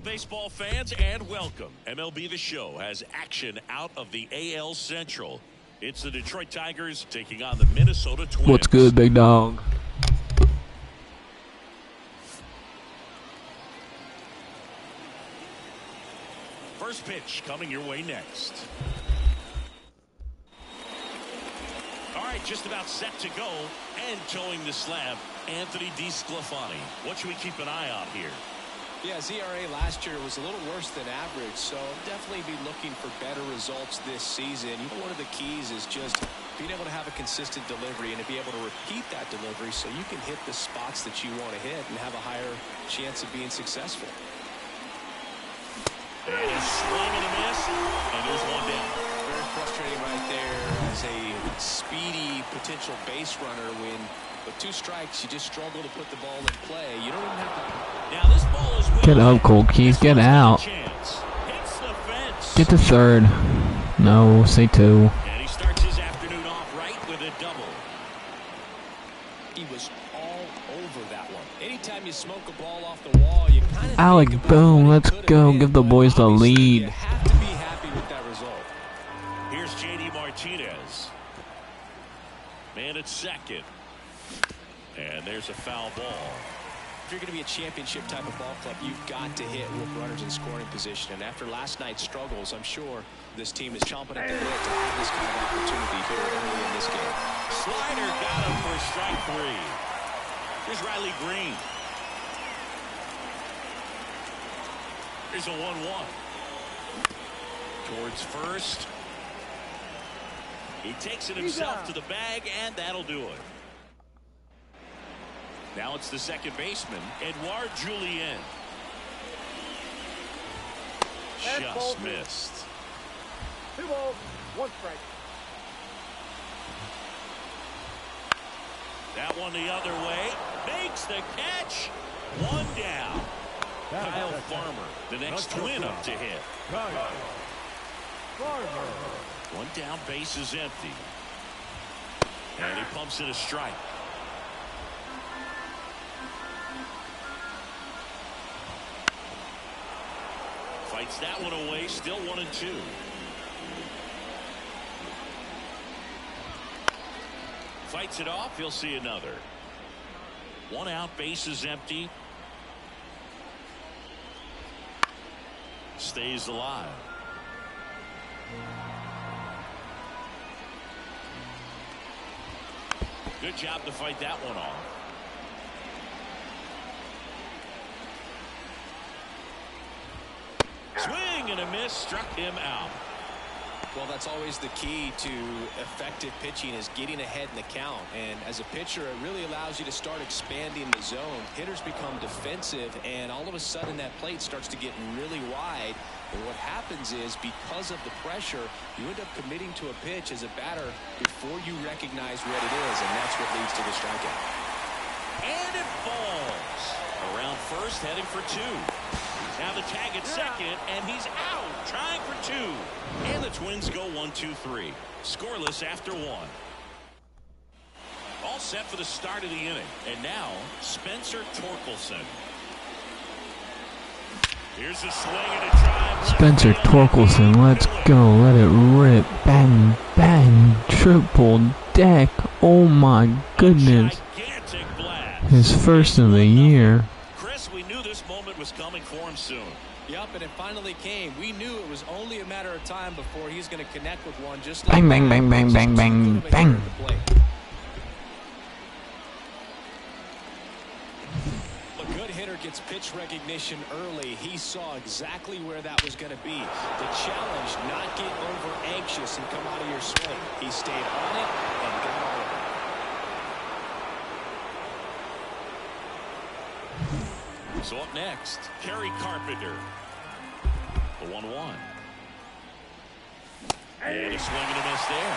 Hello, baseball fans, and welcome. MLB The Show has action out of the AL Central. It's the Detroit Tigers taking on the Minnesota Twins. What's good, big dog? First pitch coming your way next. All right, just about set to go, and towing the slab, Anthony DeSclafani. What should we keep an eye on here? Yeah, his ERA last year was a little worse than average, so definitely be looking for better results this season. You know, one of the keys is just being able to have a consistent delivery and to be able to repeat that delivery so you can hit the spots that you want to hit and have a higher chance of being successful. And a swing and a miss, and there's one down. Very frustrating right there as a speedy potential base runner when with 2 strikes you just struggle to put the ball in play. You don't even have to. Now this ball is Get up, Cold Keys. Get out. Get to third. No, say 2. And he starts his afternoon off right with a double. He was all over that one. Anytime you smoke a ball off the wall, you kind of Alec Boom, let's go. Give the boys the lead. You have to be happy with that result. Here's JD Martinez. Man at second. And there's a foul ball. If you're going to be a championship type of ball club, you've got to hit with runners in scoring position. And after last night's struggles, I'm sure this team is chomping at the bit to have this kind of opportunity here early in this game. Slider got him for strike 3. Here's Riley Green. Here's a 1-1. Towards first. He takes it himself to the bag, and that'll do it. Now it's the second baseman, Edouard Julien. Just missed. 2 balls, 1 strike. That one the other way. Makes the catch. 1 down. Kyle Farmer, the next Twin up to hit. Farmer. 1 down, base is empty. And he pumps it a strike. Fights that one away, still 1-2. Fights it off, he'll see another. 1 out, base is empty. Stays alive. Good job to fight that one off. Swing and a miss, struck him out. Well, that's always the key to effective pitching is getting ahead in the count. And as a pitcher, it really allows you to start expanding the zone. Hitters become defensive, and all of a sudden that plate starts to get really wide. And what happens is because of the pressure, you end up committing to a pitch as a batter before you recognize what it is, and that's what leads to the strikeout. And it falls. Around first, heading for 2. Now the tag at second, and he's out, trying for 2. And the Twins go 1-2-3. Scoreless after 1. All set for the start of the inning. And now, Spencer Torkelson. Here's a swing and a drive. Spencer Torkelson, let's go. Let it rip. Bang, bang. Triple deck. Oh my goodness. Gigantic blast. His first of the year. We knew this moment was coming for him soon. Yep, and it finally came. We knew it was only a matter of time before he's going to connect with one just like bang, bang, bang, bang, bang, bang, bang. A good hitter gets pitch recognition early. He saw exactly where that was going to be. The challenge, not get over anxious and come out of your swing. He stayed on it and got all of it. So up next, Kerry Carpenter. The 1-1. And a swing and a miss there.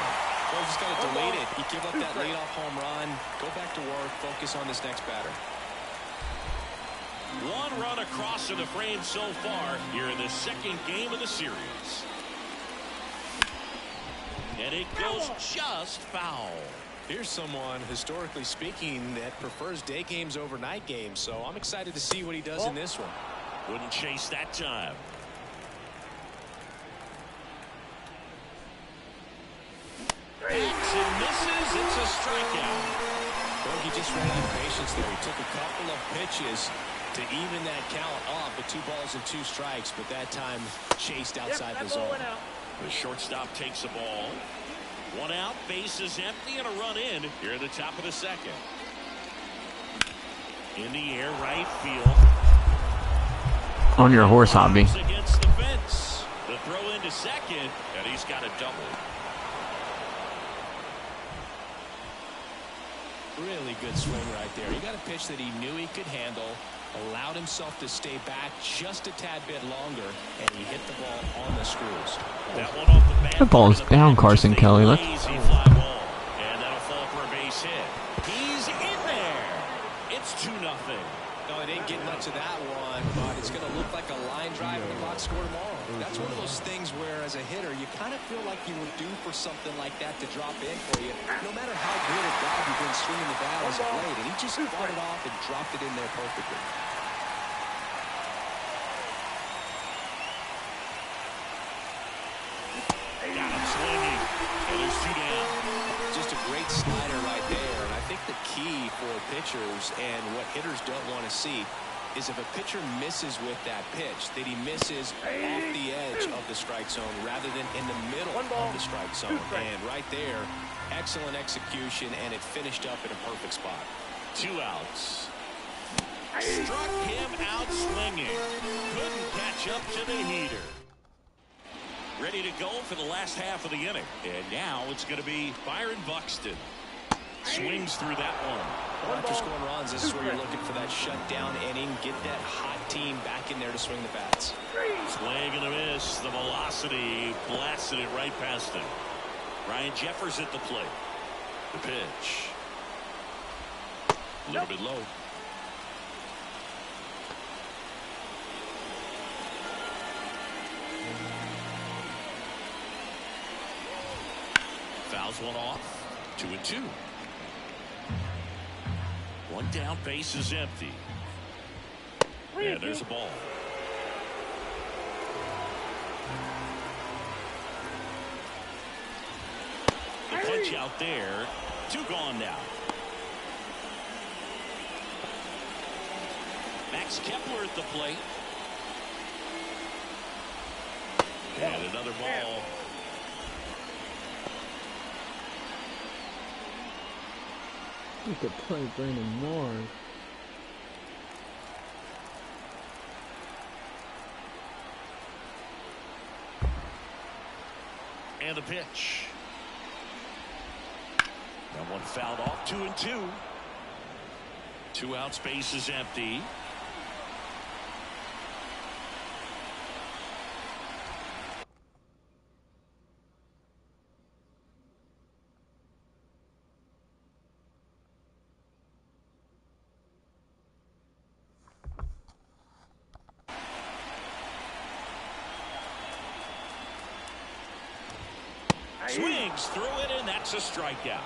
Well, just got to delete it. You give up that leadoff home run. Go back to work. Focus on this next batter. 1 run across to the frame so far here in the second game of the series. And it goes just foul. Here's someone, historically speaking, that prefers day games over night games, so I'm excited to see what he does in this one. Wouldn't chase that time. Backs and misses. It's a strikeout. He just ran out of patience there. He took a couple of pitches to even that count off with 2 balls and 2 strikes, but that time chased outside the zone. The shortstop takes the ball. 1 out, base is empty, and a run in here at the top of the second. In the air, right field. On your horse hobby. Against the fence. The throw into second, and he's got a double. Really good swing right there. He got a pitch that he knew he could handle, allowed himself to stay back just a tad bit longer, and he hit the ball on the screws. That one off the bat. That ball's down, Carson Kelly. Let's. Lazy fly ball, and that'll fall for a base hit. He's in there. It's 2-0. No, I didn't get much of that one, but it's going to look like a line drive in the box score tomorrow. That's one of those things where, as a hitter, you kind of feel like you were due for something like that to drop in for you, no matter how good or bad you've been swinging the bat as of late. And he just fought it off and dropped it in there perfectly. Got him swinging. And there's 2 down. Just a great slider right there. And I think the key for pitchers and what hitters don't want to see is if a pitcher misses with that pitch, that he misses off the edge of the strike zone rather than in the middle of the strike zone. And right there, excellent execution, and it finished up in a perfect spot. 2 outs. Struck him out swinging. Couldn't catch up to the heater. Ready to go for the last half of the inning. And now it's going to be Byron Buxton. Swings through that one. Well, after scoring runs, this is where you're looking for that shutdown inning. Get that hot team back in there to swing the bats. Swing and a miss. The velocity blasted it right past him. Ryan Jeffers at the plate. The pitch. A little bit low. Fouls one off. 2-2. 1 down, base is empty. Yeah, there's a ball. The punch out there. 2 gone now. Max Kepler at the plate. And another ball. You could play Brandon Moore. And the pitch. That one fouled off. 2-2. 2 outs, base is empty. Swings through it, and that's a strikeout.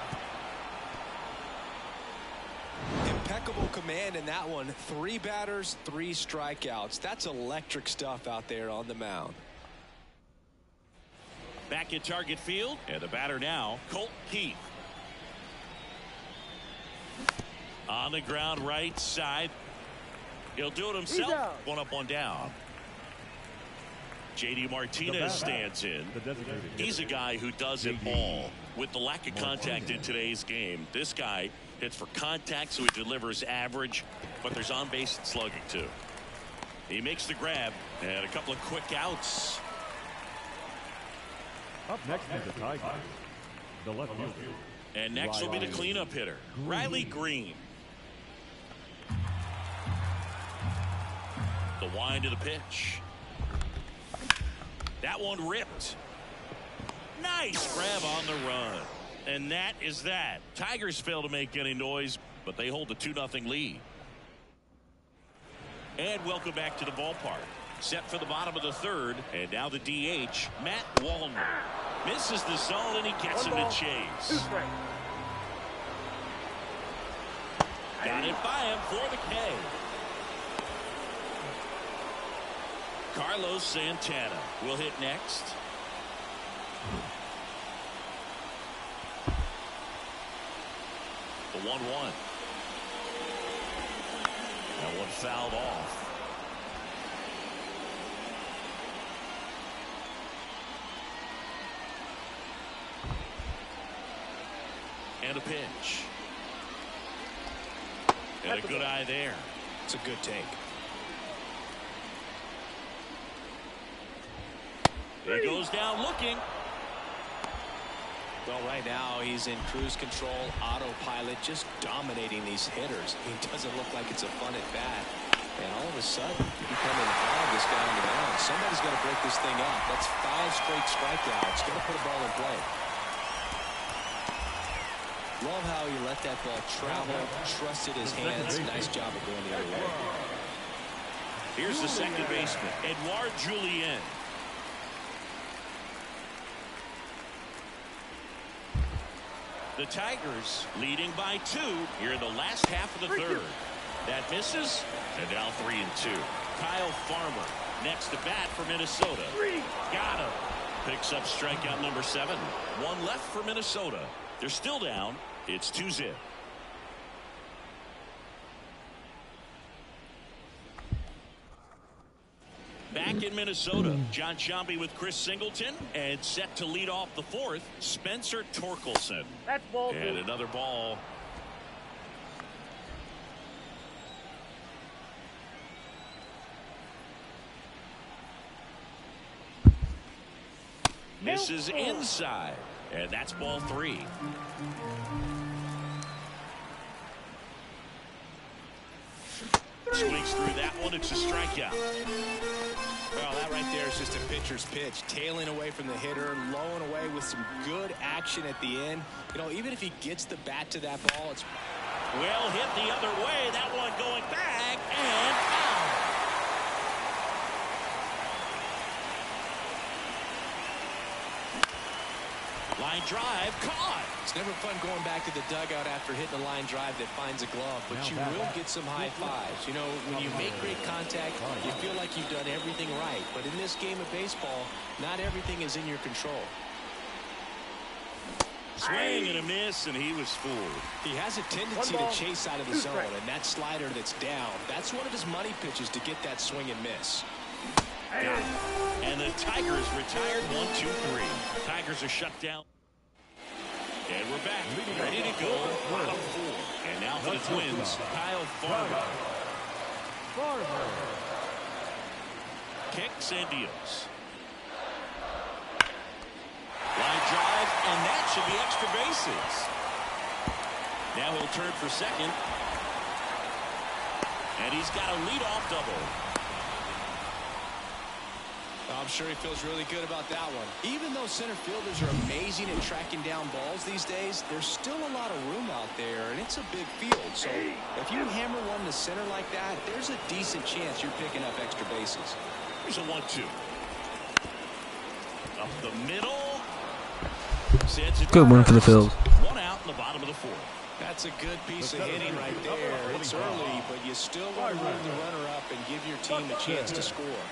Impeccable command in that one. 3 batters, 3 strikeouts. That's electric stuff out there on the mound. Back at Target Field, and the batter now, Colt Keith. On the ground, right side. He'll do it himself. 1 up, 1 down. JD Martinez stands in. He's a guy who does it all. With the lack of contact in today's game, this guy hits for contact, so he delivers average, but there's on base and slugging too. He makes the grab, and a couple of quick outs. Up next is the Tigers. The left fielder. And next will be the cleanup hitter, Riley Green. The wind of the pitch. That one ripped. Nice grab on the run. And that is that. Tigers fail to make any noise, but they hold the 2-0 lead. And welcome back to the ballpark. Set for the bottom of the 3rd, and now the DH, Matt Wallner. Misses the zone, and he gets him to chase. Got it by him for the K. Carlos Santana will hit next. The 1-1. That one fouled off. And a pitch. And a good eye there. It's a good take. He goes down looking. Well, right now he's in cruise control, autopilot, just dominating these hitters. He doesn't look like it's a fun at bat. And all of a sudden, you become in front of this guy on the mound. Somebody's got to break this thing up. That's 5 straight strikeouts. Got to put a ball in play. Love how he let that ball travel, trusted his hands. Nice job of going the other way. Here's the second baseman, Edouard Julien. The Tigers leading by 2 here in the last half of the third. That misses, and now 3-2. Kyle Farmer next to bat for Minnesota. Got him. Picks up strikeout number 7. 1 left for Minnesota. They're still down. It's 2-0. Back in Minnesota, John Sciambi with Chris Singleton, and set to lead off the 4th, Spencer Torkelson. That's ball 2. And another ball. Misses inside, and that's ball 3. Swings through that one. It's a strikeout. Well, that right there is just a pitcher's pitch. Tailing away from the hitter, lowing away with some good action at the end. You know, even if he gets the bat to that ball, it's well hit the other way. That one going back and out. Line drive caught. It's never fun going back to the dugout after hitting a line drive that finds a glove, but you will get some high fives. You know, when you make great contact, you feel like you've done everything right. But in this game of baseball, not everything is in your control. Swing and a miss, and he was fooled. He has a tendency to chase out of the zone, and that slider that's down, that's one of his money pitches to get that swing and miss. And the Tigers retired 1-2-3. Tigers are shut down. And we're back, ready to go. Bottom 4. And now for the Twins, Kyle Farmer. Kicks and deals. Line drive, and that should be extra bases. Now he'll turn for second. And he's got a leadoff double. I'm sure he feels really good about that one. Even though center fielders are amazing at tracking down balls these days, there's still a lot of room out there, and it's a big field. So if you hammer one to center like that, there's a decent chance you're picking up extra bases. Here's a 1-2. Up the middle. Good one for the field. 1 out in the bottom of the 4th. That's a good piece of hitting right there. It's early, but you still want to move the runner up and give your team a chance to score.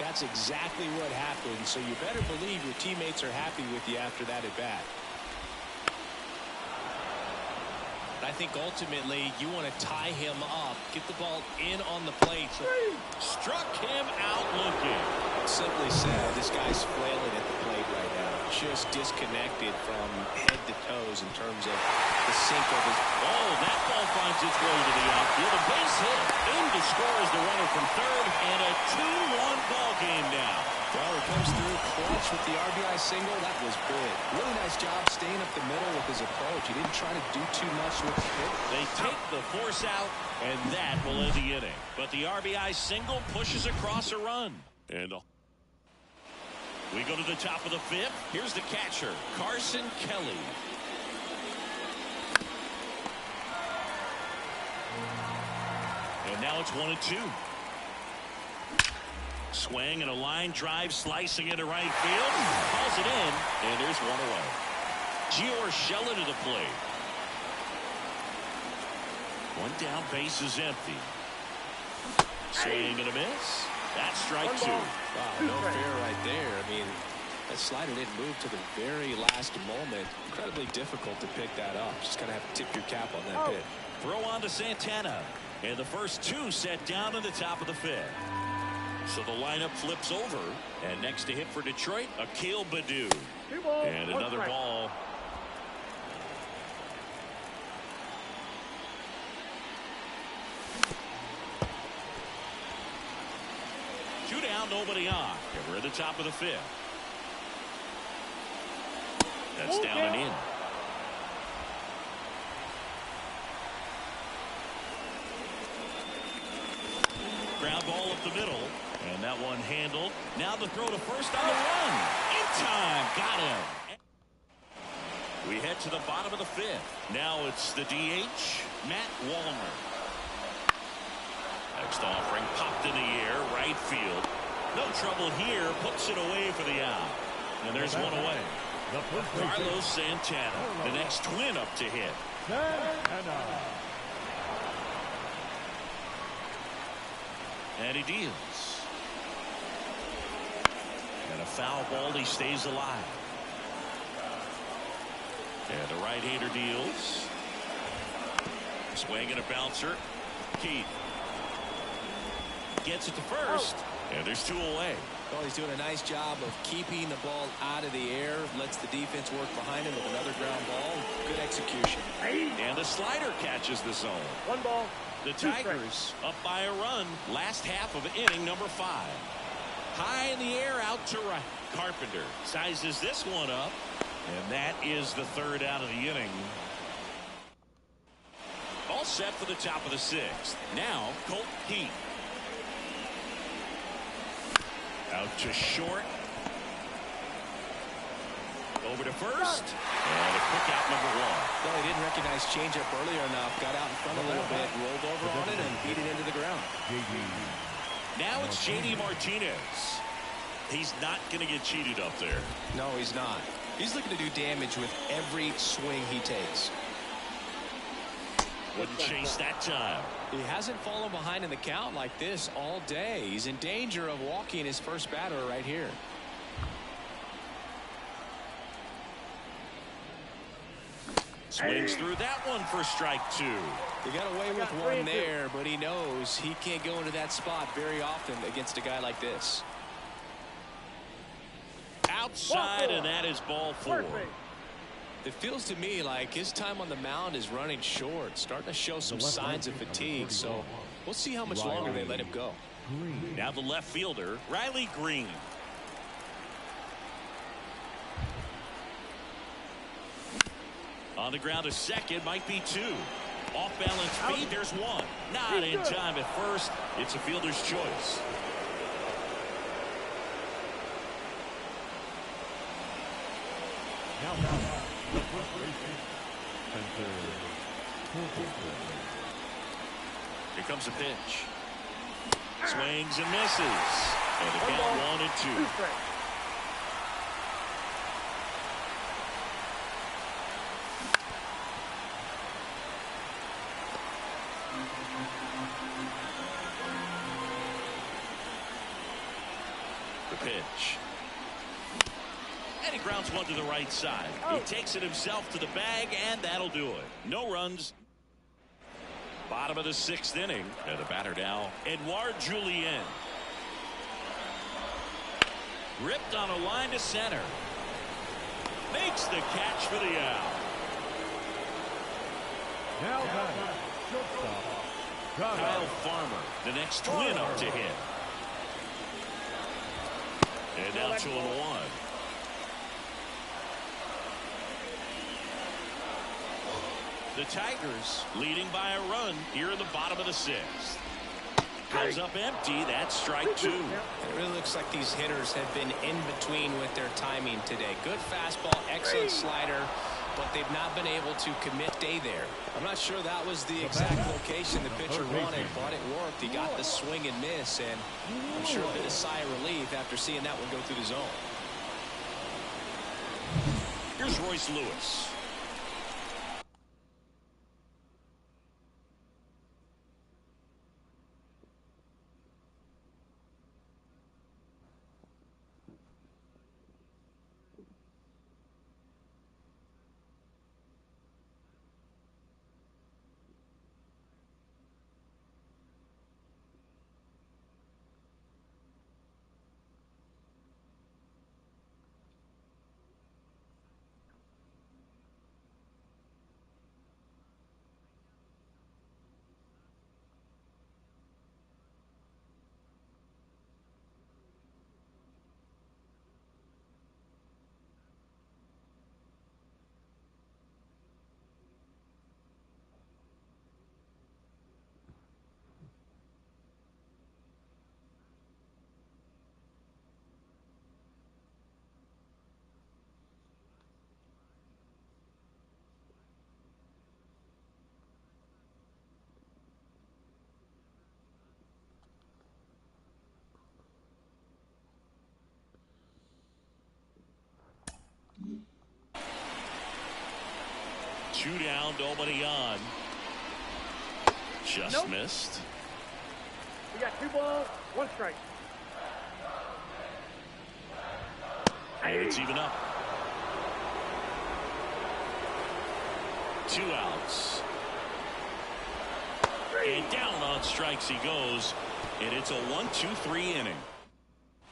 That's exactly what happened, so you better believe your teammates are happy with you after that at bat. I think ultimately you want to tie him up, get the ball in on the plate. Struck him out looking. Simply said, this guy's flailing at the plate right now. Just disconnected from head to toes in terms of the sink of his. Oh, that ball finds its way to the outfield. A base hit. In to score is the runner from third, and a 2-1 ball game now. Well, it comes through clutch with the RBI single. That was big. Really nice job staying up the middle with his approach. He didn't try to do too much with the hit. They take the force out, and that will end the inning. But the RBI single pushes across a run. And we go to the top of the 5th. Here's the catcher, Carson Kelly. And now it's 1-2. Swing and a line drive slicing into right field. Calls it in, and there's one away. Gio Urshela to the plate. One down, base is empty. Swing and a miss. That's strike One two. ball. Wow, no fair right there. I mean, that slider didn't move to the very last moment. Incredibly difficult to pick that up. Just got to have to tip your cap on that pitch. Throw on to Santana. And the first two set down in the top of the fifth. So the lineup flips over. And next to hit for Detroit, Akil Baddoo. Two balls, And one another strike. ball. Two down, nobody on. And we're at the top of the fifth. That's down and in. Ground ball up the middle. And that one handled. Now the throw to first on the run. In time. Got him. We head to the bottom of the fifth. Now it's the DH, Matt Wallner. Next offering popped in the air, right field. No trouble here. Puts it away for the out. And there's one away. The first baseman, Carlos Santana, the next twin up to hit. Santana. And he deals. And a foul ball. He stays alive. And the right-hander deals. Swing and a bouncer. Keith gets it to first. And there's two away. Well, he's doing a nice job of keeping the ball out of the air. Lets the defense work behind him with another ground ball. Good execution. And the slider catches the zone. One ball. The Tigers up by a run. Last half of inning number 5. High in the air, out to right. Carpenter sizes this one up. And that is the third out of the inning. All set for the top of the 6th. Now, Colt Heath. Out to short. Over to first. And a quick out, number 1. Well, he didn't recognize changeup earlier enough. Got out in front a little bit, rolled over on it, and beat it into the ground. Now it's J.D. Martinez. He's not going to get cheated up there. No, he's not. He's looking to do damage with every swing he takes. Wouldn't chase that time. He hasn't fallen behind in the count like this all day. He's in danger of walking his first batter right here. Swings through that one for strike 2. He got away with one there, but he knows he can't go into that spot very often against a guy like this. Outside, and that is ball 4. It feels to me like his time on the mound is running short, starting to show some signs of fatigue. So we'll see how much longer they let him go. Now the left fielder, Riley Green. On the ground to second, might be 2. Off balance feet, there's 1. Not in time at first. It's a fielder's choice. Now, the first baseman, Here comes a pitch. Swings and misses. And the count 1 and 2. The pitch. And he grounds one to the right side. He takes it himself to the bag, and that'll do it. No runs. Bottom of the 6th inning. And the batter now, Edouard Julien. Ripped on a line to center. Makes the catch for the out. now batting, shortstop, Kyle Farmer, the next twin up to hit. And now 2-1. The Tigers leading by a run here in the bottom of the 6th. Goes up empty. That's strike 2. It really looks like these hitters have been in between with their timing today. Good fastball, excellent slider, but they've not been able to commit day there. I'm not sure that was the exact location the pitcher wanted, but it worked. He got the swing and miss, and I'm sure a bit of sigh of relief after seeing that one go through the zone. Here's Royce Lewis. 2 down, nobody on. Just missed. We got 2 balls, 1 strike. And it's even up. 2 outs. And down on strikes he goes. And it's a 1-2-3 inning.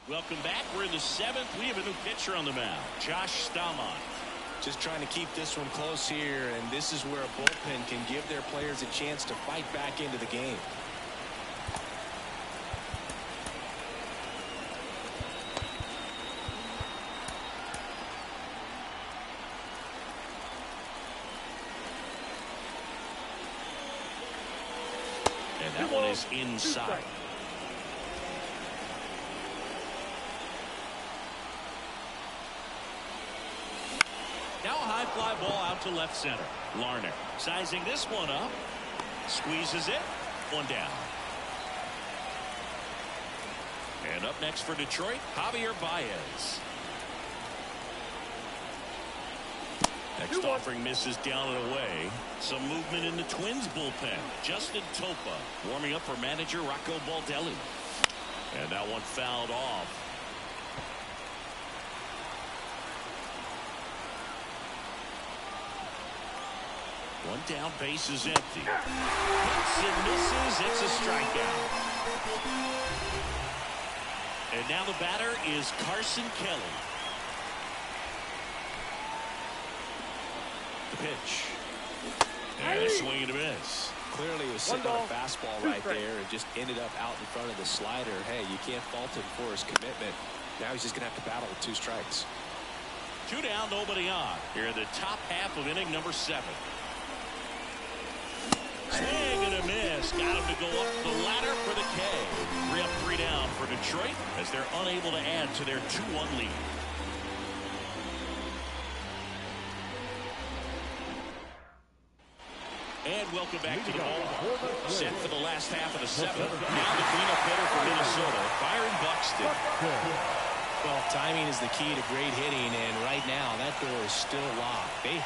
Welcome back. We're in the 7th. We have a new pitcher on the mound, Josh Staumont. Just trying to keep this one close here, and this is where a bullpen can give their players a chance to fight back into the game. And that one is inside. Now a high fly ball out to left center. Larner sizing this one up. Squeezes it. 1 down. And up next for Detroit, Javier Baez. Next offering misses down and away. Some movement in the Twins bullpen. Justin Topa warming up for manager Rocco Baldelli. And that one fouled off. 1 down, base is empty. Hits and misses. It's a strikeout. And now the batter is Carson Kelly. The pitch. And a swing and a miss. Clearly was sitting on a fastball right there and just ended up out in front of the slider. Hey, you can't fault him for his commitment. Now he's just going to have to battle with 2 strikes. 2 down, nobody on. Here in the top half of inning number 7. Swing and a miss. Got him to go up the ladder for the K. 3 up, 3 down for Detroit as they're unable to add to their 2-1 lead. And welcome back to the ballpark. Set for the last half of the 7th. Now the cleanup hitter for Minnesota, Byron Buxton. Well, timing is the key to great hitting, and right now that door is still locked.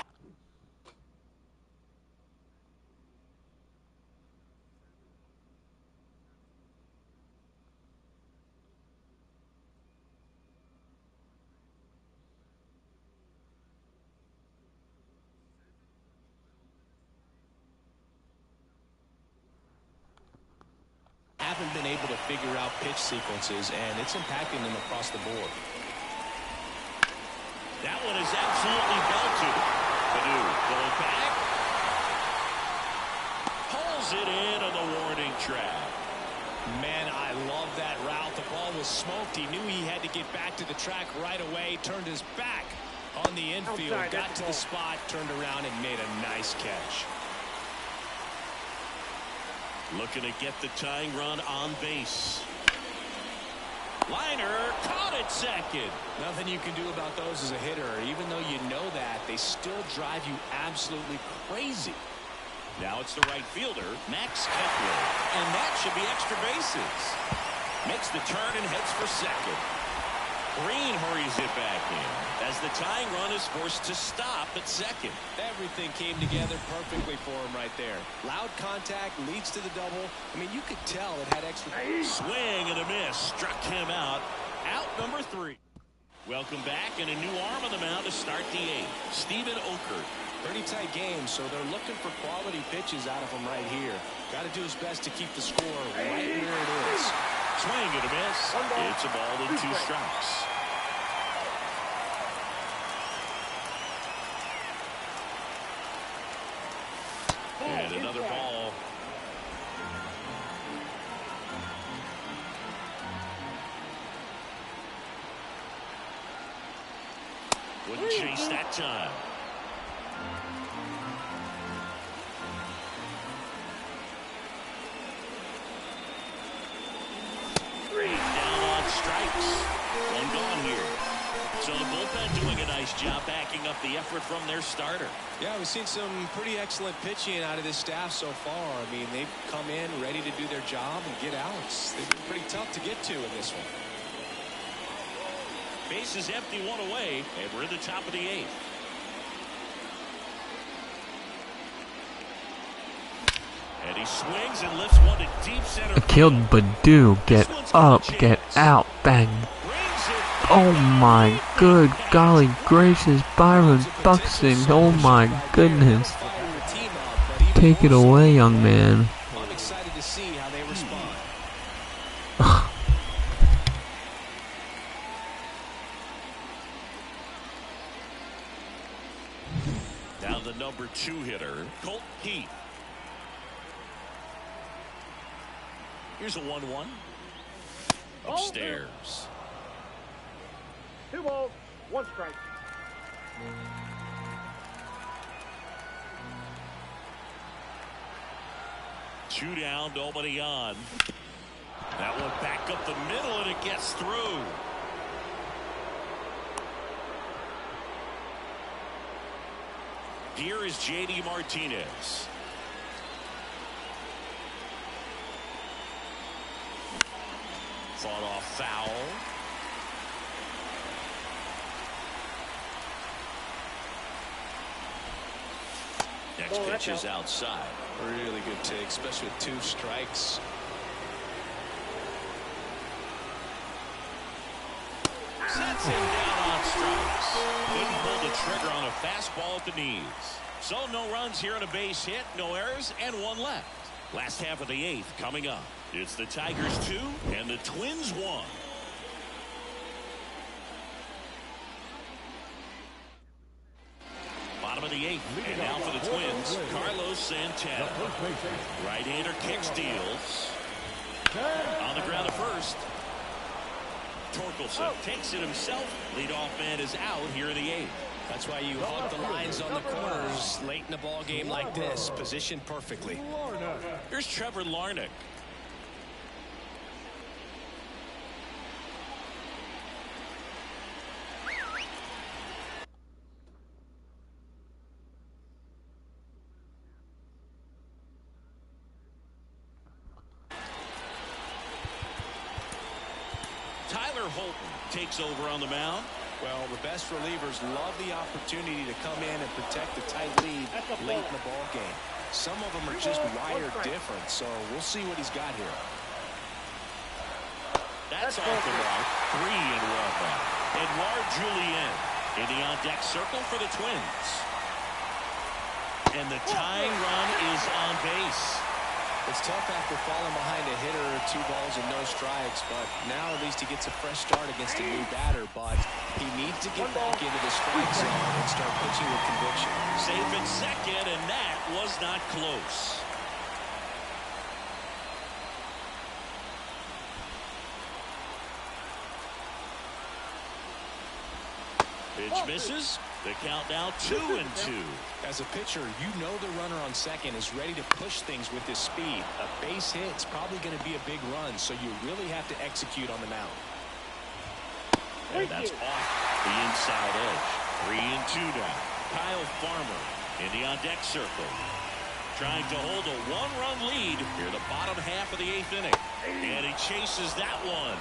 Haven't been able to figure out pitch sequences, and it's impacting them across the board. That one is absolutely belted. Padu going back. Pulls it in on the warning track. Man, I love that route. The ball was smoked. He knew he had to get back to the track right away. Turned his back on the infield. Got to the spot, turned around, and made a nice catch. Looking to get the tying run on base. Liner caught at second. Nothing you can do about those as a hitter. Even though you know that, they still drive you absolutely crazy. Now it's the right fielder, Max Kepler. And that should be extra bases. Makes the turn and heads for second. Green hurries it back in as the tying run is forced to stop at second. Everything came together perfectly for him right there. Loud contact leads to the double. I mean, you could tell it had extra. Swing and a miss. Struck him out. Out number 3. Welcome back, and a new arm on the mound to start the 8th. Steven Okert. Pretty tight game, so they're looking for quality pitches out of him right here. Got to do his best to keep the score right where it is. Swing and a miss. It's a ball and 2 strikes. And another ball. Wouldn't chase that time. Down on strikes. 1 gone here. So the bullpen doing a nice job backing up the effort from their starter. Yeah, we've seen some pretty excellent pitching out of this staff so far. I mean, they've come in ready to do their job and get outs. They've been pretty tough to get to in this one. Base is empty, 1 away, and we're in the top of the 8th. And he swings and lifts one to deep center. I killed Badu. Get up, get out, bang. Oh my good golly gracious, Byron Buxton. Oh my goodness. Take it away, young man. I'm excited to see how they respond. Now the number 2 hitter, Colt Heath. Here's a 1-1. Upstairs. 2 balls, 1 strike. Two down, nobody on. That one back up the middle, and it gets through. Here is J.D. Martinez. Fought off foul. Next pitch is outside. Really good take, especially with 2 strikes. Sets him down on strikes. Couldn't pull the trigger on a fastball at the knees. So no runs here on a base hit, no errors, and 1 left. Last half of the 8th coming up. It's the Tigers 2 and the Twins 1. Bottom of the 8th, and now for the Twins, Carlos Santana. Right-hander kicks, deals. On the ground at first. Torkelson takes it himself. Leadoff man is out here in the 8th. That's why you hug the lines on the corners late in a ball game like this, positioned perfectly. Here's Trevor Larnach. Tyler Holton takes over on the mound. Well, the best relievers love the opportunity to come in and protect the tight lead late in the ball game. Some of them are just wired different, so we'll see what he's got here. That's off the mark. 3-1 now. Edouard Julien in the on-deck circle for the Twins. And the tying run is on base. It's tough after falling behind a hitter, 2 balls and no strikes, but now at least he gets a fresh start against a new batter, but he needs to get back into the strike zone and start pitching with conviction. Safe at second, and that was not close. Pitch misses. The count now 2-2. As a pitcher, you know the runner on second is ready to push things with his speed. A base hit's probably going to be a big run, so you really have to execute on the mound. And that's off the inside edge. 3-2 now. Kyle Farmer in the on-deck circle. Trying to hold a 1-run lead here the bottom half of the 8th inning. And he chases that one.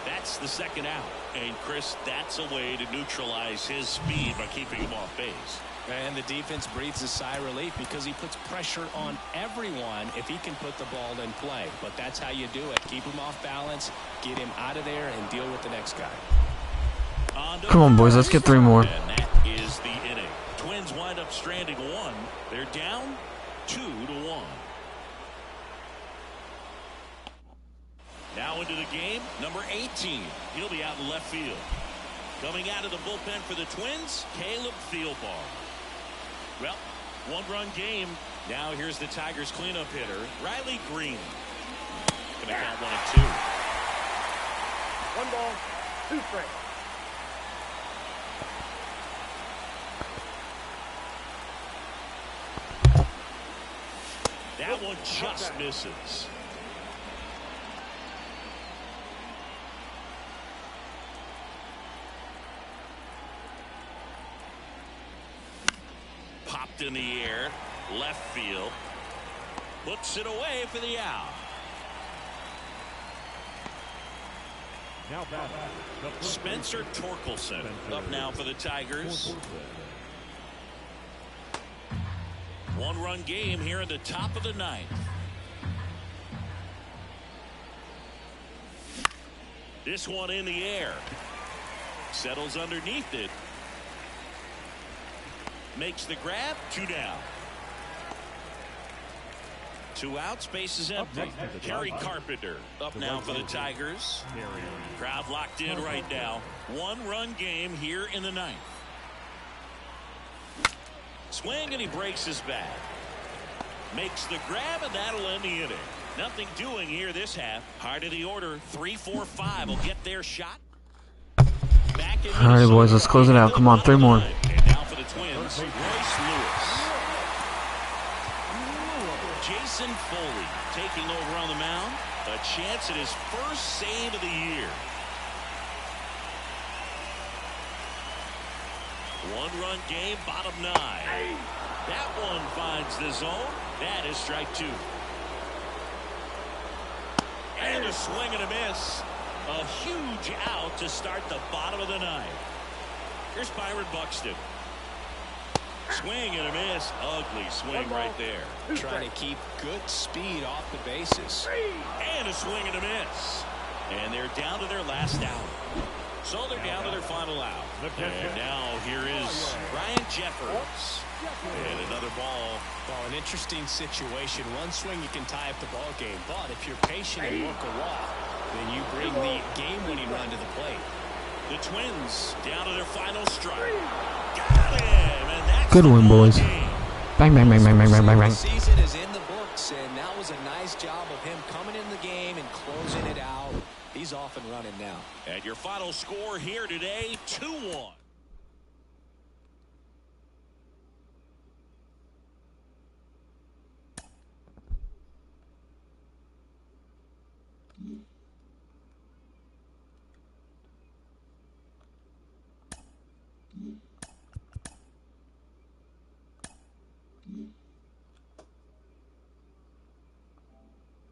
That's the second out. And, Chris, that's a way to neutralize his speed by keeping him off base. And the defense breathes a sigh of relief because he puts pressure on everyone if he can put the ball in play. But that's how you do it. Keep him off balance, get him out of there, and deal with the next guy. Come on, boys, let's get 3 more. And that is the inning. Twins wind up stranding 1. They're down 2-1. Now into the game, number 18. He'll be out in left field. Coming out of the bullpen for the Twins, Caleb Thielbar. Well, 1-run game. Now here's the Tigers cleanup hitter, Riley Green. Gonna count 1-2. 1 ball, 2 strikes. That one just misses. Popped in the air, left field. Puts it away for the out. Now back. Spencer Torkelson up now for the Tigers. 1-run game here in the top of the 9th. This one in the air. Settles underneath it. Makes the grab. 2 down. 2 outs. Base is empty. Kerry Carpenter up now for the Tigers. Crowd locked in right now. 1-run game here in the 9th. Swing and he breaks his bat. Makes the grab and that'll end the inning. Nothing doing here this half. Heart of the order. 3, 4, 5 will get their shot. All right, boys, let's close it out. Come on, 3 more. And now for the Twins, Royce Lewis. Jason Foley taking over on the mound. A chance at his first save of the year. 1-run game, bottom 9. That one finds the zone. That is strike 2. And a swing and a miss. A huge out to start the bottom of the 9th. Here's Byron Buxton. Swing and a miss. Ugly swing right there. Trying to keep good speed off the bases. And a swing and a miss. And they're down to their last out. So they're down to their final out. And now here is Ryan Jeffers. And another ball. Well, an interesting situation. One swing you can tie up the ball game. But if you're patient and work a walk, then you bring the game-winning run to the plate. The Twins down to their final strike. Got him, and that's Good one, boys. Bang, bang, bang, bang, bang, bang, bang, bang. The season is in the books, and that was a nice job of him coming in the game and closing it out. He's off and running now. And your final score here today, 2-1.